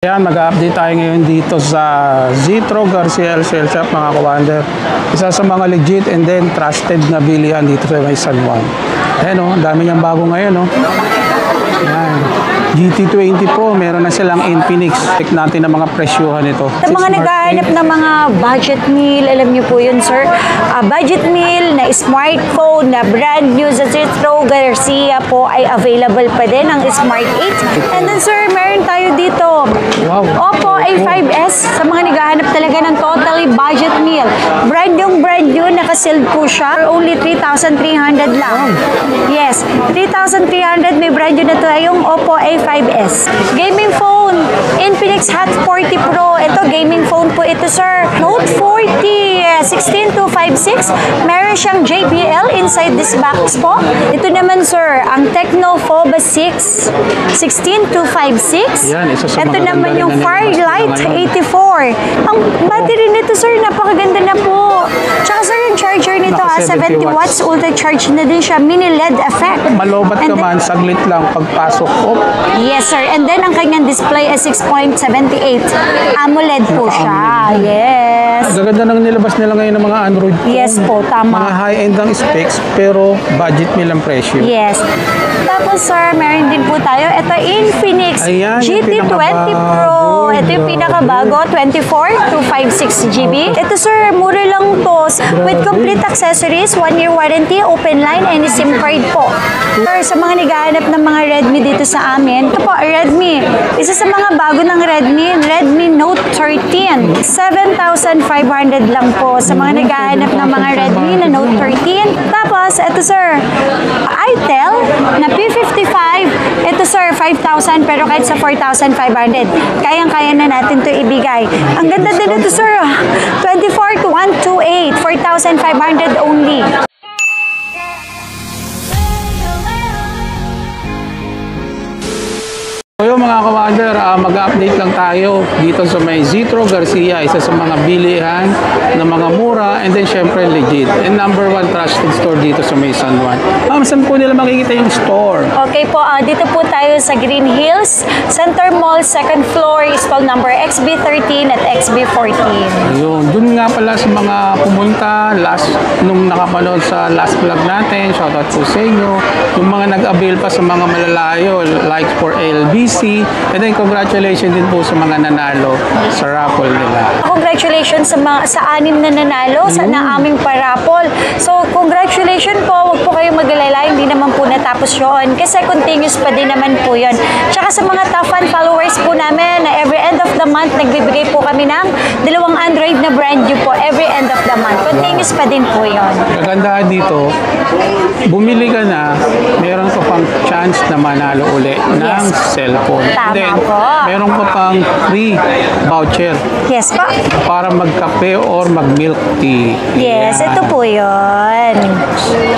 Ayan, mag-update tayo ngayon dito sa Zitro Garcia LCL Shop, mga ka-wonder. Isa sa mga legit and then trusted na bilihan dito sa may San Juan. Ayan o, dami niyang bago ngayon o. Ayan, GT20 Pro, meron na silang Infinix. Check natin ang mga presyuhan nito. Sa mga naghahanap ng mga budget meal, alam niyo po yun, sir. Budget meal na smartphone na brand new sa Zitro Garcia po ay available pa din ang Smart 8. And then, sir, meron tayo dito. Wow. Oppo A5s, sa mga naghahanap talaga ng totally budget meal. Brand new, nakasealed po siya. For only 3,300 lang. Yes, 3,300, may brand new na to yung Oppo A5s. Gaming phone, Infinix Hot 40 Pro. Ito, gaming phone po ito, sir. Note 40, 16256. Meron siyang JBL inside this box po. Ito naman, sir, ang Tecno Phoba 6, 16256. Yan, isa sa ito mga naman ganda yung rin na Firelight nilabas 84. Ang battery nito, sir, napakaganda na po. Tsaka, sir, yung charger nito, Naka 70 watts, ultra charge na din siya, mini LED effect. Malobat ka man, saglit lang pagpasok. Oh. Yes, sir. And then, ang kanyang display is 6.78. AMOLED po siya. Yes. Gaganda nang nilabas nila ngayon ng mga Android phone. Yes po, tama. Mga high-end ang specs, pero budget nila ang presyo. Yes. Tapos, sir, meron din po tayo. Ito, Infinix Ayan, yung GT20 pinakabago. Pro. Ito yung pinakabago, 24 to 56 GB. Ito, sir, mura lang to. With complete accessories, 1-year warranty, open line, and SIM card po. Sir, sa mga naghahanap ng mga Redmi dito sa amin, ito po, Redmi. Isa sa mga bago ng Redmi Note 13. 7,500 lang po sa mga naghahanap ng mga Redmi na Note 13. Tapos, ito, sir, itel na P55. Ito, sir, 5,000 pero kahit sa 4,500, kayang-kaya na natin to ibigay. Ang ganda din ito, sir. 24 to 128, 4,500 only. So yung mga ka-wonder, mag-update lang tayo dito sa may Zitro Garcia, isa sa mga bilihan na mga mura and then syempre legit. And number 1 trusted store dito sa may San Juan. Saan po nila makikita yung store? Okay po, dito po tayo sa Green Hills, Center Mall, 2nd floor, stall number XB13 at XB14. Ayun, dun nga pala sa mga pumunta nung nakapanood sa last vlog natin, shoutout po sa inyo. Yung mga nag-avail pa sa mga malalayo, like for LBC, and then congratulations din po sa mga nanalo sa raffle nila. Congratulations sa 6 na nanalo sa aming parapol. So, congratulations po. Huwag po kayong mag-alala. Hindi naman po natapos yun. Kasi continuous pa din naman po yun. Tsaka sa mga top fan followers po namin, na every end of the month, nagbibigay po kami ng 2 Android na brand new po every end of the month. Continuous pa din po yun. Kagandahan dito, bumili ka na, meron ka pang chance na manalo uli ng cellphone. Tama Then, po. meron ka pang free voucher Yes po. para magkape or mag-milk tea. Yes, Ayan. ito po yun.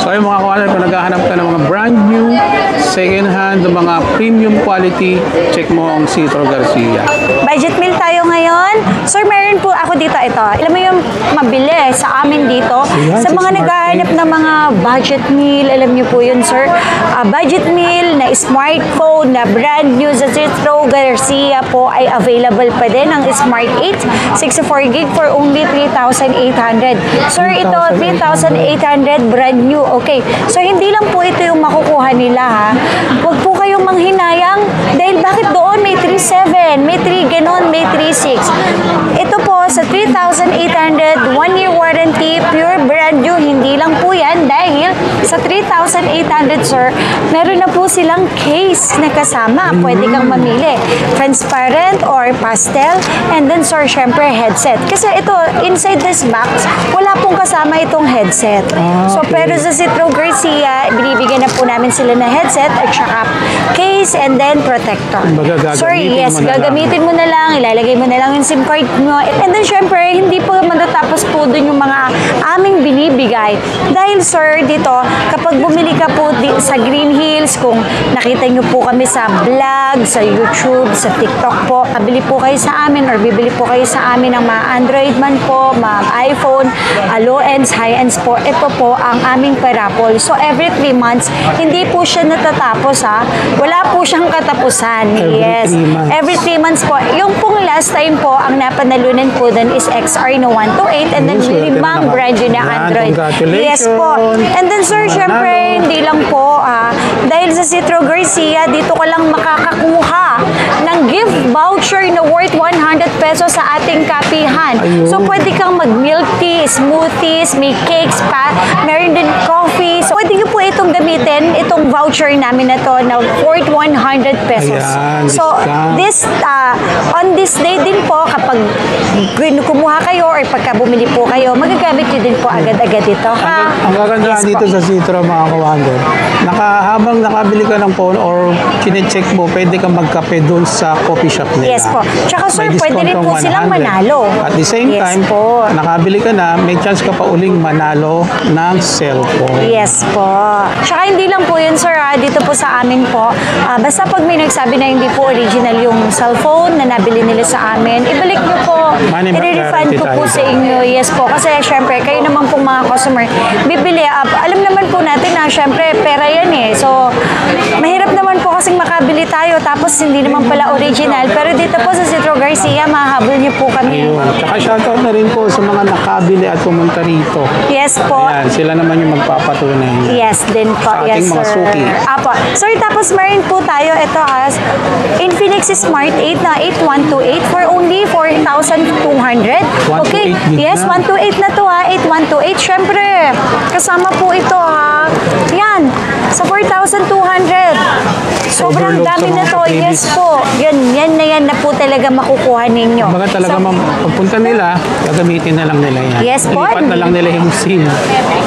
So yung mga kawalan, kung naghahanap ka ng mga brand new, second hand, mga premium quality, check mo ang Zitro Garcia. Budget meal tayo ngayon. Sir, meron po ako dito ito. Alam mo yung mabili sa amin dito. Ayan, Sa si mga Smart naghahanap ng mga budget meal, alam niyo po yun, sir. Budget meal na smartphone na brand new sa Zitro Garcia po ay available pa din ang Smart 8, 64 gig for only 3,800. Sir, ito 3,800 brand new. Okay. So, hindi lang po ito yung makukuha nila, ha. Huwag po kayong manghinayang dahil bakit doon may 3,700, may 3 ganon, may 3,600. Ito po sa 3,800, 1-year warranty, pure brand new. Hindi lang po yan dahil sa 3,800, sir, meron na po silang case na kasama. Pwede kang mamili. Transparent or pastel. And then, sir, syempre, headset. Kasi ito, inside this box, wala pong kasama itong headset. So, pero sa Zitro Garcia, binibigyan na po namin sila na headset at saka case and then protector. Sorry, yes, gagamitin mo na lang, ilalagay mo na lang yung SIM card mo. And then, syempre, hindi po matatapos po dun yung mga aming binibigay bahay. Dahil sir, dito, kapag bumili ka po sa Green Hills, kung nakita nyo po kami sa vlog, sa YouTube, sa TikTok po, kabili po kayo sa amin or bibili po kayo sa amin ng mga Android man po, mga iPhone, low-ends, high-ends po. Ito po ang aming parapol. So every 3 months, hindi po siya natatapos ha. Wala po siyang katapusan. Every 3 months po. Yung pong last time po, ang napanalunan po dun is XR na 128 and then 5 brand new na Android. Yes po. And then sir, syempre, hindi lang po dahil sa Citro Garcia, dito ko lang makakakuha ng gift voucher na worth 100 pesos sa ating kapihan. So pwede kang mag-milk tea, smoothies, may cakes pa, meron din coffee. So pwede nyo po itong gamitin, itong voucher namin na to na worth 100 pesos. So this on this day din po, kapag kumuha kayo or pagka bumili po kayo, magagamit nyo din po agad-agad ito. Ang kagandahan dito sa Citro, mga kawander, habang nakabili ka ng phone or chinecheck mo, pwede kang magkape doon sa coffee shop nila. Yes po. Tsaka sir, pwede rin po silang manalo. At the same time, po, nakabili ka na, may chance ka pa uling manalo ng cellphone. Yes po. Tsaka hindi lang po yun sir, dito po sa amin po, basta pag may nagsabi na hindi po original yung cellphone na nabili nila sa amin, ibalik nyo po. I-refund ko po sa inyo. Yes po. Kasi syempre, kayo naman pong mga customer, bibili. Alam naman po natin na syempre, pera yan eh. So, mahirap naman po kasing makabili tayo tapos hindi naman pala original. Pero dito po sa Citro Garcia, mahahabol niyo po kami. Ayun. Tsaka shoutout na rin po sa mga nakabili at pumunta rito. Yes po. Ayan, sila naman yung magpapatunay. Yes din po. Sa ating mga suki. Apo. Sir, tapos meron po tayo ito as Infinix Smart 8 na 8128 for only 4,200. Okay. Yes, 128 na to 8128. Syempre, kasama po ito Yan. Sa 4,200. Sobrang dami na to. Yes po. Yan na po talaga makukuha ninyo. Baga talaga pagpunta nila, gagamitin na lang nila yan. Yes po. Ilipat na lang nila yung SIM.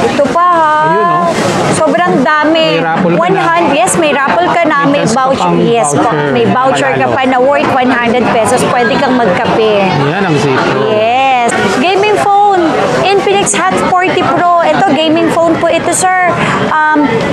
Ito pa Ayun, sobrang dami. May raffle ka na. Yes, may raffle ka na. May voucher. Yes po. May voucher ka pa na worth 100 pesos. Pwede kang magkape. Yan ang Citro. Yes. Gaming phone. Infinix Hot 40 Pro. Ito, gaming phone po ito, sir.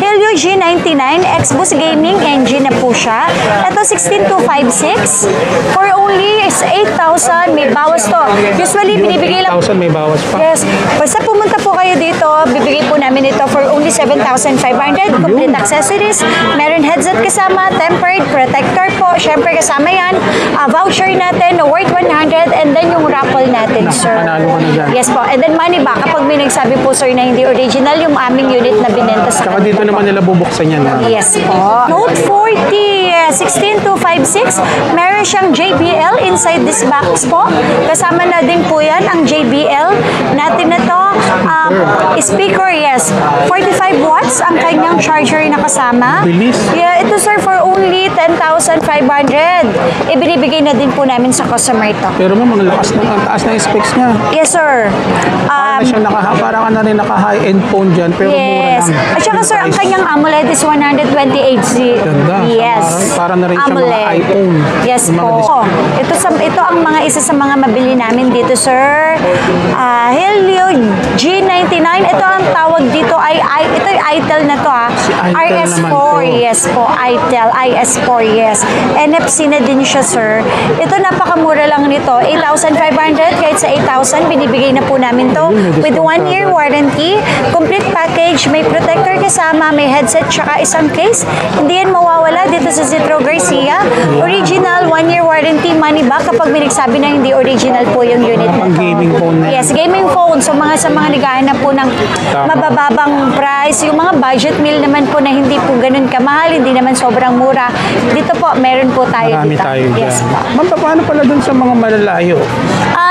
Helio G99 Xboost Gaming Engine na po siya. Ito, 16256. For only 8,000. May bawas to. Usually, binibigay lang. 8,000 may bawas pa. Yes. Basta pumunta po kayo dito, bibigay po namin ito for only 7,500. Complete accessories. Meron headset kasama, tempered, protector po. Syempre kasama yan. Voucher natin, worth 100. And then yung raffle natin, sir. Manalo ka na dyan. Yes po. And then money back. Kapag may nagsabi po, sir, na hindi original yung aming unit na binenta sa Tsaka dito naman nila bubuksan yan. Yes po. Note 40, 16256. Meron siyang JBL inside this box po. Kasama na din po yan ang JBL natin na to. Speaker, yes. 45 watts ang kanyang charger na kasama. Bilis. Yeah, ito sir for only 10,500. Ibinibigay na din po namin sa customer ito. Pero ang lakas ng ang taas na specs niya. Yes sir. Parang ka na rin naka-high-end phone dyan, pero mura Yes. lang. At saka sir, ang kanyang AMOLED is 128Hz. Ganda. Yes. Para na rin siya mga AMOLED. iPhone. Yes Yung mga po. Ito ang mga isa sa mga mabili namin dito, sir. Helio G99. Ito ang tawag dito ito yung ITEL na to ITEL RS4. naman to. Yes po. ITEL. IS4. Yes. NFC na din siya, sir. Ito napakamura lang nito. 8,500 kahit sa 8,000 binibigay na po namin to. With 1 year warranty, complete package, may protector kasama, may headset, tsaka isang case. Hindi yan mawawala dito sa Citro Garcia. Original 1 year warranty, money back kapag may nagsabi na hindi original po yung unit na to. Gaming phone na. Yes, gaming phone. So sa mga naghahanap po ng mabababang price, yung mga budget meal naman po na hindi po ganun kamahal, hindi naman sobrang mura. Dito po, meron po tayo Marami dito. tayo Yes dyan. po. Ma'am, paano pala dun sa mga malalayo?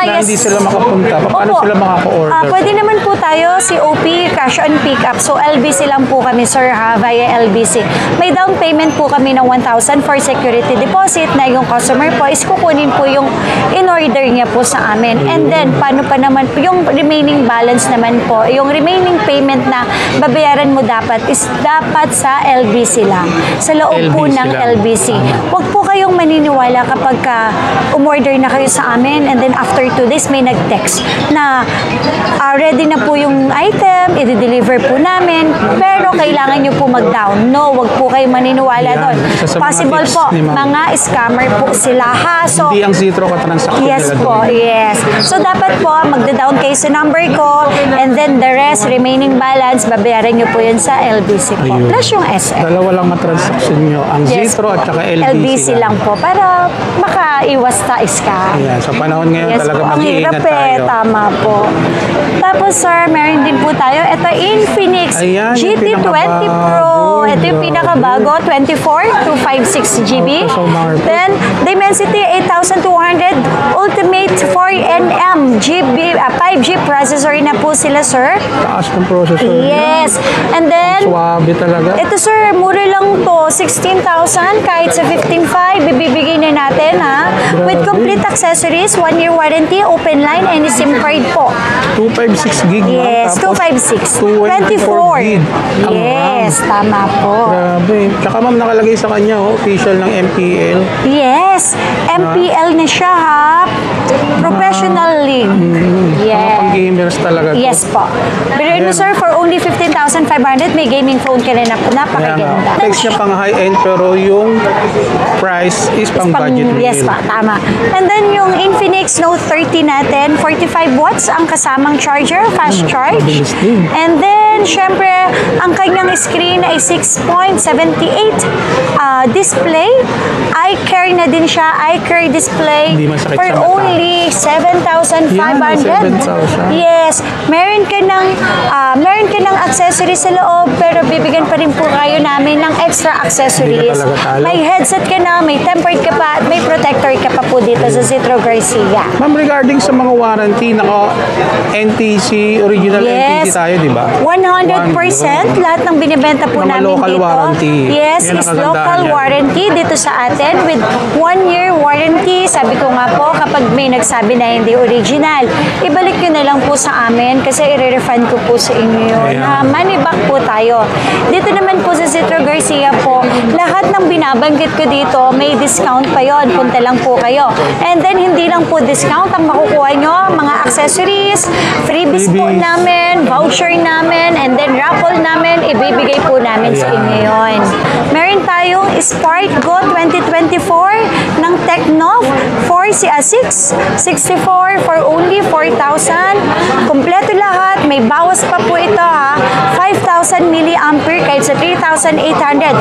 Na Yes. hindi sila makapunta. Paano Opo. sila makaka-order? Pwede naman po tayo COP, cash on pick-up. So LBC lang po kami, sir, via LBC. May down payment po kami ng 1,000 for security deposit na yung customer po is kukunin po yung in-order niya po sa amin. And then, paano pa naman po yung remaining balance naman po, yung remaining payment na babayaran mo dapat is dapat sa LBC lang. Sa loob po LBC ng lang. LBC. Huwag po kayong maniniwala kapag umorder na kayo sa amin and then after or 2 days, may nag-text na ready na po yung item, i-deliver po namin, pero kailangan nyo po mag-down. No, wag po kayo maniniwala Yan. doon. Isa sa mga Possible tips po, ni Ma'am. mga scammer po sila ha. So, Hindi ang Zitro ka-transaction yes nila po, doon. yes. So, dapat po, magda-down kayo sa number ko, and then the rest, remaining balance, babayaran nyo po yun sa LBC po. Ayun. Plus yung SM. Dalawa lang matransaction nyo. Ang Yes Zitro po. at saka LBC, lang po para makaiwas sa scam. Ayan, sa panahon ngayon Yes talaga po, ang mag-iingat hirap eh, tayo. tama po. Tapos sir, meron din po tayo, ito Infinix Ayan, yung GT20 pinakabago. Pro. Ito yung Grabe. pinakabago, 24 to 56 GB. So, Marco. Then, Dimensity 8200 Ultimate 4nm 5G processor na po sila sir. Taas ng processor. Yes. And then, Suwabe talaga. ito sir, mura lang to, 16,000 kahit sa 15,500 bibigay na natin ha. With complete accessories, 1-year warranty, open line, and SIM card po. 256 gig. ma'am. Yes, Tapos 256. 24 gig. Ang Yes, tama po. Grabe. Tsaka ma'am, nakalagay sa kanya, official ng MPL. Yes, MPL na siya ha. Professional league. Mga Yes. pang-gamers talaga to. Yes po. Pero Ayan. sir, for only 15,500, may gaming phone ka na Kaya nga, napakaganda. text niya pang high-end pero yung price is pang budget meal. Yes pa, tama. And then yung Infinix Note 30 natin, 45 watts ang kasamang charger, fast charge. mabilis din. And then, syempre, ang kanyang screen ay 6.78 display. iCare na din siya, iCare display. Hindi masakit for sa mata. only 7,500. Yan, 7,000. Yes. Meron ka ng accessories sa loob, pero bibigyan pa rin po kayo namin ng extra accessories. Hindi ka talaga talo. May headset ka na, may tempered ka pa, at may protector ka pa po dito sa Zitro Garcia. Ma'am, regarding sa mga warranty, naka NTC, original NTC tayo, di ba? 100% lahat ng binibenta po Mga namin local dito. warranty. Yes, Yan ang is kagandahan local yan. warranty dito sa atin with 1-year warranty. Sabi ko nga po, kapag may nagsabi na hindi original, ibalik nyo na lang po sa amin kasi i-refund ko po sa inyo yun. Ayan. Money back po tayo. Dito naman po sa Zitro Garcia po, lahat ng binabanggit ko dito, may discount pa yon. Punta lang po kayo. And then, hindi lang po discount ang makukuha nyo, mga accessories, freebies po Freebies. namin, voucher namin, and then raffle namin, ibibigay po namin sa inyo yun. Meron tayong Spark Go 2024 ng Tecno 664 for only 4,000. Kompleto lahat. May bawas pa po ito ha. 5,000 milliampere kahit sa 3,800.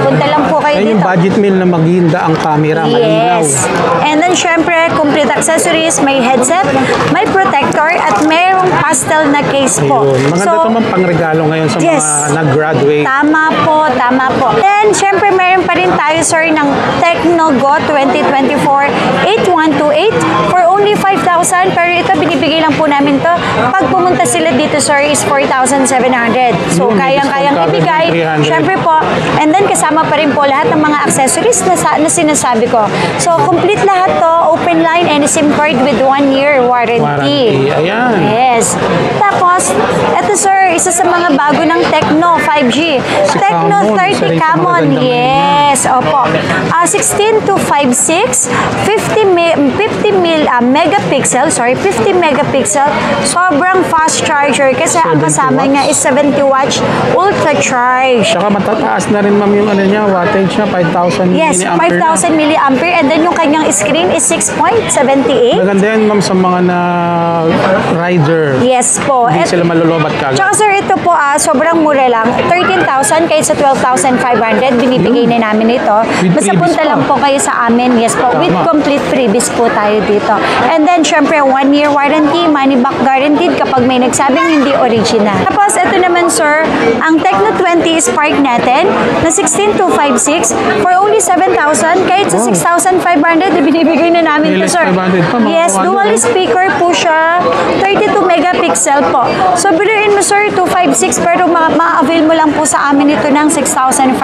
Punta lang po kayo Yan yung dito. budget meal na maghinda ang camera, malinaw. Yes. And then, syempre, complete accessories, may headset, may protector, at mayroong pastel na case po. Ayun. Maganda ito ma'am pangregalo ngayon sa Yes. mga nag-graduate. Tama po, tama po. Then, syempre, meron pa rin tayo, sir, ng Tecno Go 2024 8128 for only 5,000. Pero ito, binibigay lang po namin to. Pag pumunta sila dito, sir, is 4,700. So, Yun, may kayang-kayang discount covered ibigay. ng 300. Syempre po. And then, kasama pa rin po lahat ng mga accessories na sinasabi ko. So, complete lahat to. Open line and SIM card with 1-year warranty. Warranty. Ayan. Yes. Tapos, eto sir, isa sa mga bago ng Tecno 5G. Si Tecno Camon, 30 isa rin sa Camon. magagandang Yes, opo. 16 to 56, 50 megapixel, 50 megapixel. Sobrang fast charger kasi ang 70 kasama watts? niya is 70 watts ultra charge. Tsaka matataas na rin ma'am yung ano niya, wattage niya, 5,000 Yes, milliampere na. 5,000 milliampere, and then yung kanyang screen is 6.78. Maganda yan ma'am sa mga na rider. Yes po. Hindi sila malulobat kagad. Tsaka sir, ito po sobrang mura lang. 13,000 kahit sa 12,500, binibigay na namin ito. With Basta freebies punta pa. lang po kayo sa amin. Yes po, with Tama. complete freebies po tayo dito. And then, syempre, 1-year warranty, money back guaranteed kapag may nagsabing hindi original. Tapos, ito naman sir, ang Tecno 20 Spark natin na 16256 for only 7,000 kahit sa 6,500, binibigay na namin ito Nilis sir. 500 pa, mga Yes, kawander, dual no? speaker po siya, 32 megapixel po. So, biruin mo sir, 256 pero ma-avail mo lang po sa amin ito ng 6,500.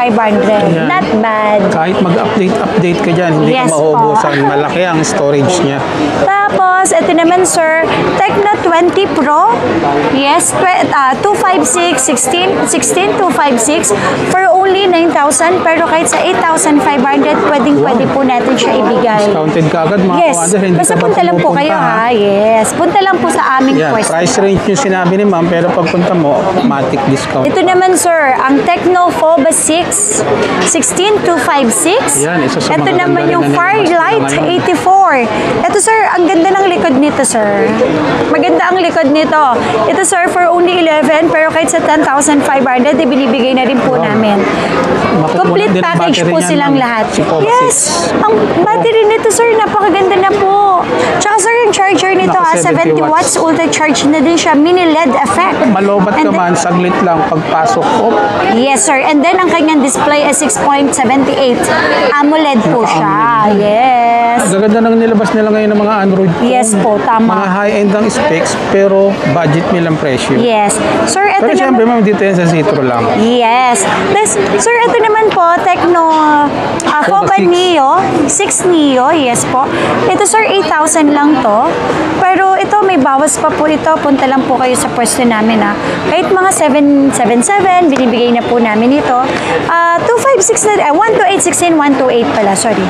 Ayan. Not bad. Kahit mag-update ka dyan, hindi Yes ka mauubusan. Malaki ang storage niya. Tapos, Tapos, ito naman, sir, Tecno 20 Pro. Yes, 256, 256 for only 9,000. Pero kahit sa 8,500, pwede po natin siya ibigay. Discounted ka agad, mga Yes, kawander. Hindi basta ka ba punta lang po pumupunta, kayo, ha? ha? Yes, punta lang po sa aming Yan, pwesto. price range yung sinabi ni ma'am, pero pagpunta mo, automatic discount. Ito naman, sir, ang Tecno Foba 6, 16256. Yan, isa sa Ito magaganda naman rin yung na nilabas Firelight nila ngayon. 84. Ito, sir, ang ganda ng likod nito, sir. Maganda ang likod nito. Ito, sir, for only 11, pero kahit sa 10,500, ibinibigay na rin po namin. Makukuha Complete din ang package battery po niyan, silang ma'am. lahat. Si Foba Yes, ang battery nito, sir, napakaganda na po. Tsaka, sir, yung charger nito, Naka 70 watts, ultra charge na din siya, mini LED effect. Malobat ka And then- man, saglit lang pagpasok. Oh, Yes, sir. And then, ang kanyang display ay 6.78. AMOLED po siya. Yes. gaganda nang nilabas nila ngayon ng mga Android phone. Yes po, tama. Mga high-end ang specs, pero budget nilang presyo. Yes. Sir, ito Pero siyempre, naman. ma'am, dito yan sa Citro lang. Yes. Sir, ito naman po, Tecno Foba 6. Neo, 6 Neo, yes po. Ito, sir, 8,000 lang to. Pero ito, may bawas pa po ito. Punta lang po kayo sa pwesto namin, ha. Kahit mga 777, binibigay na po namin ito. 256 na, 128, 16, 128 pala, sorry.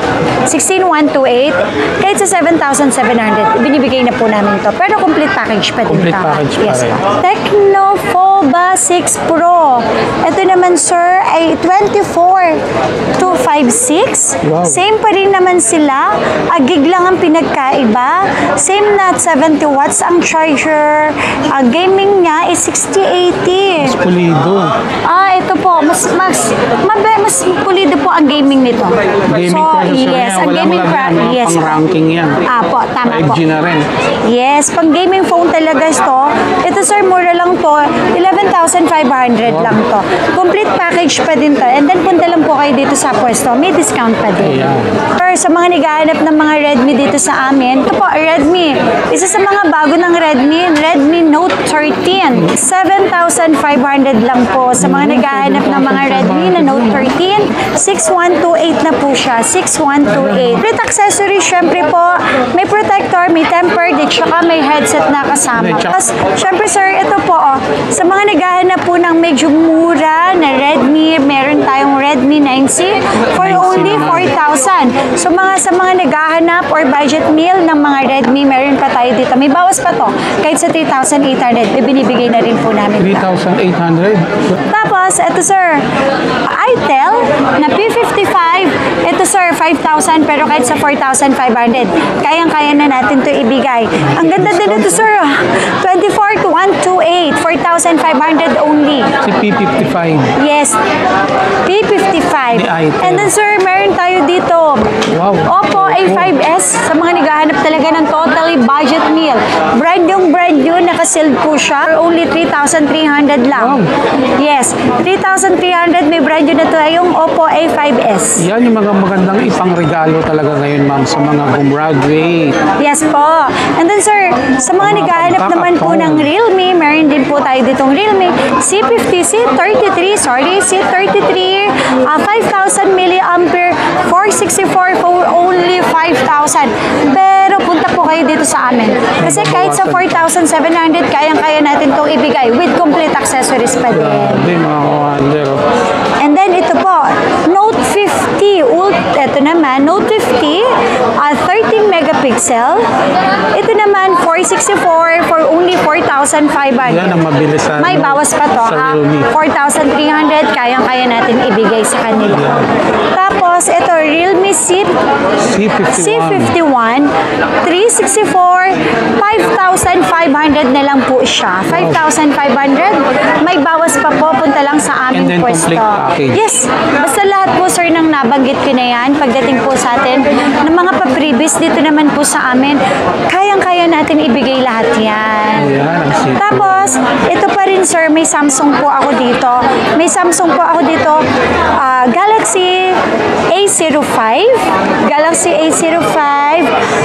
16, 128. Kahit sa 7,700, binibigay na po namin ito. Pero complete package pa din. Complete tama. package pa Yes rin. po. Tecno Foba 6 Pro. Ito naman, sir, ay 24,256. Wow. Same pa rin naman sila. Gig lang ang pinagkaiba. Same na 70 watts ang charger. Gaming niya is 6080. Pulido. Ito po, mas pulido po ang gaming nito. Gaming processor yes, yan. ang Walang gaming lagyan, no? yes. Pang-ranking yan. Po, tama po. 5G na rin. Yes, pang gaming phone talaga ito. Ito, sir, mura lang to. 11,500 lang to. Complete package pa din to. And then punta lang po kayo dito sa pwesto. May discount pa din. Ayan. Sir, sa mga naghahanap ng mga Redmi dito sa amin, ito po, Redmi. Isa sa mga bago ng Redmi Note 13. 7,500 lang po. Sa mga naghahanap ng mga Redmi na Note 13, 6128 na po siya. 6128. Complete accessories, syempre po, may protector, may tempered, at saka may headset na kasama. Tapos, syempre sir, ito po, sa mga naghahanap po ng medyo mura na Redmi, meron tayong Redmi 9C for 9C only naman. 4,000. So, sa mga naghahanap or budget meal ng mga Redmi, meron pa tayo dito. May bawas pa to. Kahit sa 3,800, ibinibigay na rin po namin. 3,800. Tapos, ito sir, Itel na P55. Ito sir, 5,000 pero kahit sa 4,500, kayang-kaya na natin to ibigay. Ang ganda din ito sir, 24 to 128, 4,500 only. Si P55. Yes, P55. Ni Itel. And then sir, meron tayo dito. Wow. Oppo A5s sa mga naghahanap talaga ng totally budget meal. Brand new, naka-sealed po siya. For only 3,300 lang. Wow. Yes, 3,300 may brand new na to yung Oppo A5s. Yan yung mga magandang ipang-regalo talaga ngayon, ma'am, sa mga gumraduate. Yes po. And then sir, sa mga Mga naghahanap naman po pagkakataon. ng Realme, meron din po tayo ditong Realme C50, C33, 5,000 milliampere, 464 for only 5,000. Pero punta po kayo dito sa amin. Kasi kahit sa 4,700, kayang-kaya natin itong ibigay with complete accessories pa din. Grabe, mga kawander. And then ito po, Note 50. Ito naman, Note 50, 13 megapixel. Ito naman, 464 for only 4,500. Yan ang mabilis sa May bawas pa to, sa ha? Realme. 4,300, kayang-kaya natin ibigay sa kanila. Tapos, ito, Realme C51, 364, 5,500 na lang po siya. 5,500, may bawas pa po, punta lang sa And then aming pwesto. complete package. Yes, basta lahat po sir nang nabanggit ko na yan, pagdating po sa atin, ng mga pa-previous dito naman po sa amin, kayang-kaya natin ibigay lahat yan. Ayan, ang simple. Tapos, ito pa rin sir, may Samsung po ako dito. May Samsung po ako dito, Galaxy A05. Galaxy A05,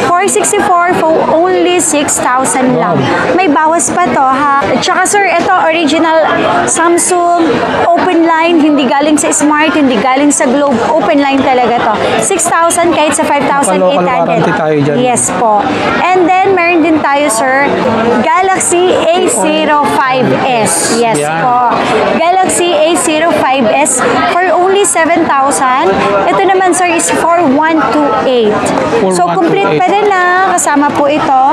464 for only 6,000 lang. May bawas pa to ha. At saka sir, ito original Samsung open line, hindi galing sa Smart, hindi galing sa Globe, open line talaga to. 6,000 kahit sa 5,800. Local warranty tayo dyan. Yes po. And then meron din tayo sir, Galaxy A05s. Yes Yan. po. Galaxy A05s for only 7,000. Ito naman sir is 4,128. So complete pa rin na. Kasama po ito.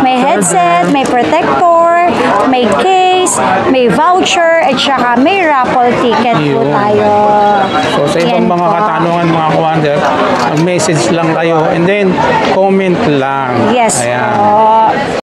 May headset, may protector, may case, may voucher, at saka may raffle ticket po Yun. tayo. So sa ibang Yan mga po. katanungan mga kawander, mag-message lang kayo and then comment lang. Yes Ayan. po.